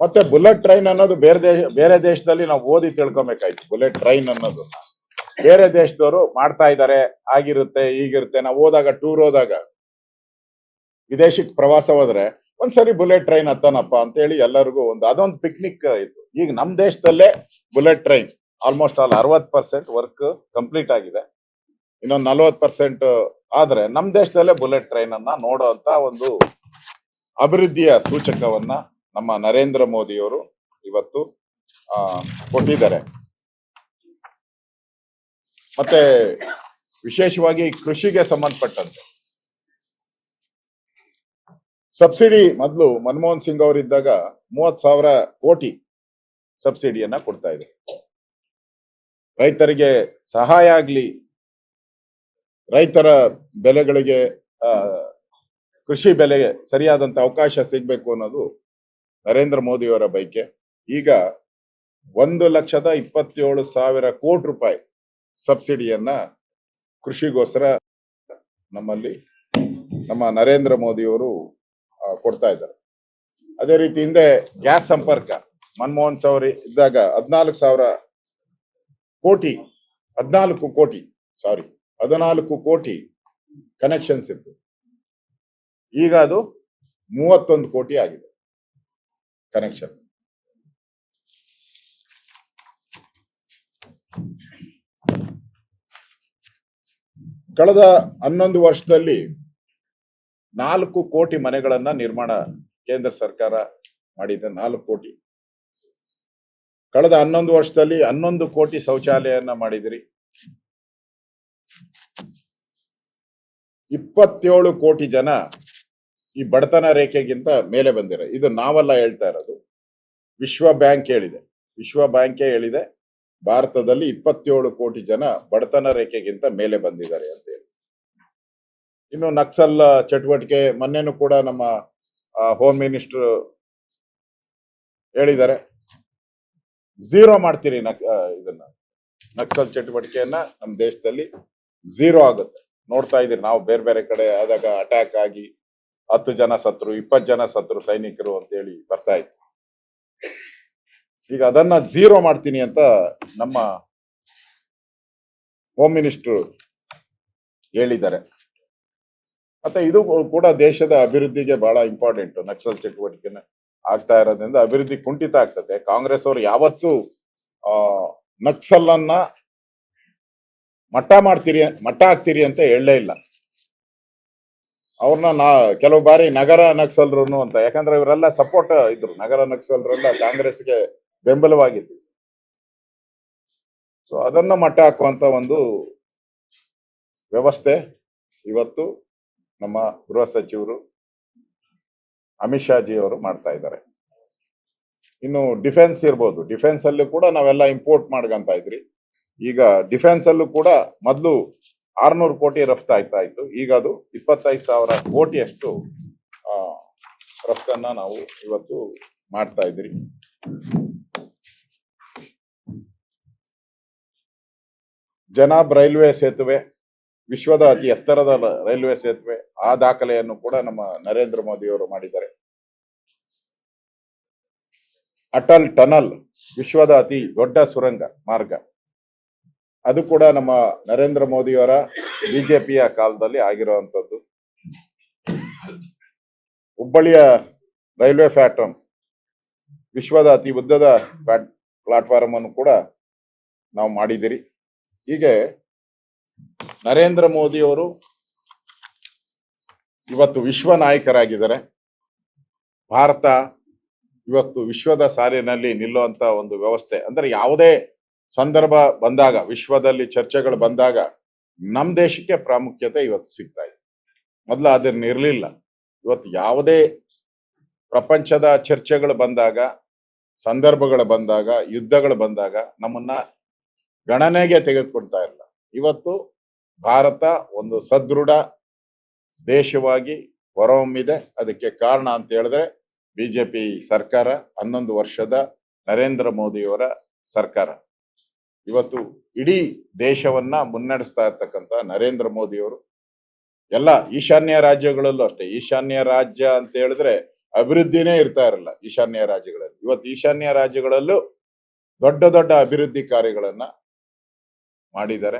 ಮತ್ತೆ bullet train ಅನ್ನೋದು ಬೇರೆ ದೇಶದಲ್ಲಿ ನಾವು ಓದಿ ತಿಳ್ಕೊಬೇಕಾಯ್ತು. ಬುಲೆಟ್ ಟ್ರೈನ್ ಅನ್ನೋದು ಬೇರೆ ದೇಶದವರು ಮಾಡ್ತಾ ಇದ್ದಾರೆ, ಆಗಿರುತ್ತೆ ಈಗಿರುತ್ತೆ. ನಾವು ಹೋದಾಗ ಟೂರ್ ಹೋದಾಗ ವಿದೇಶಕ್ಕೆ ಪ್ರವಾಸ ಹೋದ್ರೆ ಒಂದ್ಸರಿ ಬುಲೆಟ್ ಟ್ರೈನ್ ಹತ್ತಾನಪ್ಪ ಅಂತ ಹೇಳಿ ಎಲ್ಲರಿಗೂ ಅದೊಂದು ಪಿಕ್ನಿಕ್ ಇತ್ತು. ಈಗ ನಮ್ ದೇಶದಲ್ಲೇ bullet train almost all 60% work complete ಆಗಿದೆ. ಇನ್ನೊಂದು 40% ಆದ್ರೆ ನಮ್ ದೇಶದಲ್ಲೇ ಬುಲೆಟ್ ಟ್ರೈನ್ ಅನ್ನ ನೋಡುವಂತ ಒಂದು ಅಭಿವೃದ್ಧಿಯ ಸೂಚಕವನ್ನ ನಮ್ಮ ನರೇಂದ್ರ ಮೋದಿಯವರು ಇವತ್ತು ಕೊಟ್ಟಿದ್ದಾರೆ. ಮತ್ತೆ ವಿಶೇಷವಾಗಿ ಕೃಷಿಗೆ ಸಂಬಂಧಪಟ್ಟಂತೆ ಸಬ್ಸಿಡಿ ಮೊದಲು ಮನಮೋಹನ್ ಸಿಂಗ್ ಅವರಿದ್ದಾಗ 30,000 ಕೋಟಿ ಸಬ್ಸಿಡಿಯನ್ನ ಕೊಡ್ತಾ ಇದೆ. ರೈತರಿಗೆ ಸಹಾಯ ಆಗ್ಲಿ, ರೈತರ ಬೆಲೆಗಳಿಗೆ ಕೃಷಿ ಬೆಲೆಗೆ ಸರಿಯಾದಂತ ಅವಕಾಶ ಸಿಗ್ಬೇಕು ಅನ್ನೋದು ನರೇಂದ್ರ ಮೋದಿಯವರ ಬಯಕೆ. ಈಗ 1,27,000 ಕೋಟಿ ರೂಪಾಯಿ ಸಬ್ಸಿಡಿಯನ್ನ ಕೃಷಿಗೋಸ್ಕರ ನಮ್ಮಲ್ಲಿ ನಮ್ಮ ನರೇಂದ್ರ ಮೋದಿಯವರು ಕೊಡ್ತಾ ಇದ್ದಾರೆ. ಅದೇ ರೀತಿ ಹಿಂದೆ ಗ್ಯಾಸ್ ಸಂಪರ್ಕ ಮನಮೋಹನ್ ಸಿಂಗ್ ಇದ್ದಾಗ 14 ಕೋಟಿ ಕನೆಕ್ಷನ್ಸ್ ಇತ್ತು. ಈಗ ಅದು 31 ಕೋಟಿ ಆಗಿದೆ ಕನೆಕ್ಷನ್. ಕಳೆದ 11 ವರ್ಷದಲ್ಲಿ 4 ಕೋಟಿ ಮನೆಗಳನ್ನ ನಿರ್ಮಾಣ ಕೇಂದ್ರ ಸರ್ಕಾರ ಮಾಡಿದೆ. 4 ಕೋಟಿ. ಕಳೆದ 11 ವರ್ಷದಲ್ಲಿ 11 ಕೋಟಿ ಶೌಚಾಲಯನ್ನ ಮಾಡಿದಿರಿ. 27 ಕೋಟಿ ಜನ ಈ ಬಡತನ ರೇಖೆಗಿಂತ ಮೇಲೆ ಬಂದಿರ. ಇದು ನಾವೆಲ್ಲ ಹೇಳ್ತಾ ಇರೋದು, ವಿಶ್ವ ಬ್ಯಾಂಕ್ ಹೇಳಿದೆ ಭಾರತದಲ್ಲಿ 27 ಕೋಟಿ ಜನ ಬಡತನ ರೇಖೆಗಿಂತ ಮೇಲೆ ಬಂದಿದ್ದಾರೆ ಅಂತ ಹೇಳಿ. ಇನ್ನು ನಕ್ಸಲ್ ಚಟುವಟಿಕೆ ಮೊನ್ನೆನೂ ಕೂಡ ನಮ್ಮ ಹೋಮ್ ಮಿನಿಸ್ಟರ್ ಹೇಳಿದ್ದಾರೆ, ಝೀರೋ ಮಾಡ್ತೀರಿ ಇದನ್ನ ನಕ್ಸಲ್ ಚಟುವಟಿಕೆಯನ್ನ ನಮ್ಮ ದೇಶದಲ್ಲಿ ಝೀರೋ ಆಗುತ್ತೆ. ನೋಡ್ತಾ ಇದೀರಿ ನಾವು ಬೇರೆ ಬೇರೆ ಕಡೆ ಆದಾಗ ಅಟ್ಯಾಕ್ ಆಗಿ 10 ಜನ ಸತ್ರು, 20 ಜನ ಸತ್ರು ಸೈನಿಕರು ಅಂತ ಹೇಳಿ ಬರ್ತಾ ಇತ್ತು. ಈಗ ಅದನ್ನ ಝೀರೋ ಮಾಡ್ತೀನಿ ಅಂತ ನಮ್ಮ ಹೋಮ್ ಮಿನಿಸ್ಟರ್ ಹೇಳಿದ್ದಾರೆ. ಮತ್ತೆ ಇದು ಕೂಡ ದೇಶದ ಅಭಿವೃದ್ಧಿಗೆ ಬಹಳ ಇಂಪಾರ್ಟೆಂಟ್. ನಕ್ಸಲ್ ಚಟುವಟಿಕೆನ ಆಗ್ತಾ ಇರೋದ್ರಿಂದ ಅಭಿವೃದ್ಧಿ ಕುಂಠಿತ ಆಗ್ತದೆ. ಕಾಂಗ್ರೆಸ್ ಅವರು ಯಾವತ್ತೂ ನಕ್ಸಲ್ ಅನ್ನ ಮಟ್ಟ ಹಾಕ್ತೀರಿ ಅಂತ ಹೇಳಲೇ ಇಲ್ಲ. ಅವ್ರನ್ನ ಕೆಲವು ಬಾರಿ ನಗರ ನಕ್ಸಲ್ರು ಅಂತ, ಯಾಕಂದ್ರೆ ಇವರೆಲ್ಲ ಸಪೋರ್ಟ್ ಇದ್ರು. ನಗರ ನಕ್ಸಲ್ರೆಲ್ಲ ಕಾಂಗ್ರೆಸ್ಗೆ ಬೆಂಬಲವಾಗಿದ್ರು. ಸೊ ಅದನ್ನ ಮಟ್ಟ ಹಾಕುವಂತ ಒಂದು ವ್ಯವಸ್ಥೆ ಇವತ್ತು ನಮ್ಮ ಗೃಹ ಸಚಿವರು ಅಮಿತ್ ಶಾ ಜಿ ಅವರು ಮಾಡ್ತಾ ಇದ್ದಾರೆ. ಇನ್ನು ಡಿಫೆನ್ಸ್ ಇರ್ಬೋದು, ಡಿಫೆನ್ಸ್ ಅಲ್ಲೂ ಕೂಡ ನಾವೆಲ್ಲ ಇಂಪೋರ್ಟ್ ಮಾಡ್ಕಂತ ಇದ್ರಿ. ಈಗ ಡಿಫೆನ್ಸ್ ಅಲ್ಲೂ ಕೂಡ ಮೊದಲು 600 ಕೋಟಿ ರಫ್ತು ಆಗ್ತಾ ಇತ್ತು. ಈಗ ಅದು 25,000 ಕೋಟಿಯಷ್ಟು ರಫ್ತನ್ನ ನಾವು ಇವತ್ತು ಮಾಡ್ತಾ ಇದ್ರಿ. ಜನಾಬ್ ರೈಲ್ವೆ ಸೇತುವೆ ವಿಶ್ವದ ಅತಿ ಎತ್ತರದ ರೈಲ್ವೆ ಸೇತುವೆ, ಆ ದಾಖಲೆಯನ್ನು ಕೂಡ ನಮ್ಮ ನರೇಂದ್ರ ಮೋದಿ ಅವರು ಮಾಡಿದ್ದಾರೆ. ಅಟಲ್ ಟನಲ್ ವಿಶ್ವದ ಅತಿ ದೊಡ್ಡ ಸುರಂಗ ಮಾರ್ಗ, ಅದು ಕೂಡ ನಮ್ಮ ನರೇಂದ್ರ ಮೋದಿಯವರ ಬಿಜೆಪಿಯ ಕಾಲದಲ್ಲಿ ಆಗಿರುವಂತದ್ದು. ಹುಬ್ಬಳ್ಳಿಯ ರೈಲ್ವೆ ಪ್ಲಾಟ್ಫಾರ್ಮ್ ವಿಶ್ವದ ಅತಿ ಉದ್ದದ ಪ್ಲಾಟ್ಫಾರ್ಮ್ ಅನ್ನು ಕೂಡ ನಾವು ಮಾಡಿದಿರಿ. ಹೀಗೆ ನರೇಂದ್ರ ಮೋದಿ ಅವರು ಇವತ್ತು ವಿಶ್ವ ನಾಯಕರಾಗಿದ್ದಾರೆ. ಭಾರತ ಇವತ್ತು ವಿಶ್ವದ ಸಾಲಿನಲ್ಲಿ ನಿಲ್ಲುವಂತ ಒಂದು ವ್ಯವಸ್ಥೆ, ಅಂದ್ರೆ ಯಾವುದೇ ಸಂದರ್ಭ ಬಂದಾಗ, ವಿಶ್ವದಲ್ಲಿ ಚರ್ಚೆಗಳು ಬಂದಾಗ ನಮ್ ದೇಶಕ್ಕೆ ಪ್ರಾಮುಖ್ಯತೆ ಇವತ್ತು ಸಿಗ್ತಾ ಇದೆ. ಮೊದಲು ಅದನ್ನ ಇರ್ಲಿಲ್ಲ. ಇವತ್ತು ಯಾವುದೇ ಪ್ರಪಂಚದ ಚರ್ಚೆಗಳು ಬಂದಾಗ, ಸಂದರ್ಭಗಳು ಬಂದಾಗ, ಯುದ್ಧಗಳು ಬಂದಾಗ ನಮ್ಮನ್ನ ಗಣನೆಗೆ ತೆಗೆದುಕೊಳ್ತಾ ಇಲ್ಲ. ಇವತ್ತು ಭಾರತ ಒಂದು ಸದೃಢ ದೇಶವಾಗಿ ಹೊರಹೊಮ್ಮಿದೆ. ಅದಕ್ಕೆ ಕಾರಣ ಅಂತ ಹೇಳಿದ್ರೆ ಬಿಜೆಪಿ ಸರ್ಕಾರ, 11 ವರ್ಷದ ನರೇಂದ್ರ ಮೋದಿಯವರ ಸರ್ಕಾರ. ಇವತ್ತು ಇಡೀ ದೇಶವನ್ನ ಮುನ್ನಡೆಸ್ತಾ ಇರ್ತಕ್ಕಂಥ ನರೇಂದ್ರ ಮೋದಿಯವರು ಎಲ್ಲ ಈಶಾನ್ಯ ರಾಜ್ಯಗಳಲ್ಲೂ ಅಷ್ಟೇ. ಈಶಾನ್ಯ ರಾಜ್ಯ ಅಂತ ಹೇಳಿದ್ರೆ ಅಭಿವೃದ್ಧಿನೇ ಇರ್ತಾ ಇರಲ್ಲ ಈಶಾನ್ಯ ರಾಜ್ಯಗಳಲ್ಲಿ. ಇವತ್ತು ಈಶಾನ್ಯ ರಾಜ್ಯಗಳಲ್ಲೂ ದೊಡ್ಡ ದೊಡ್ಡ ಅಭಿವೃದ್ಧಿ ಕಾರ್ಯಗಳನ್ನ ಮಾಡಿದ್ದಾರೆ.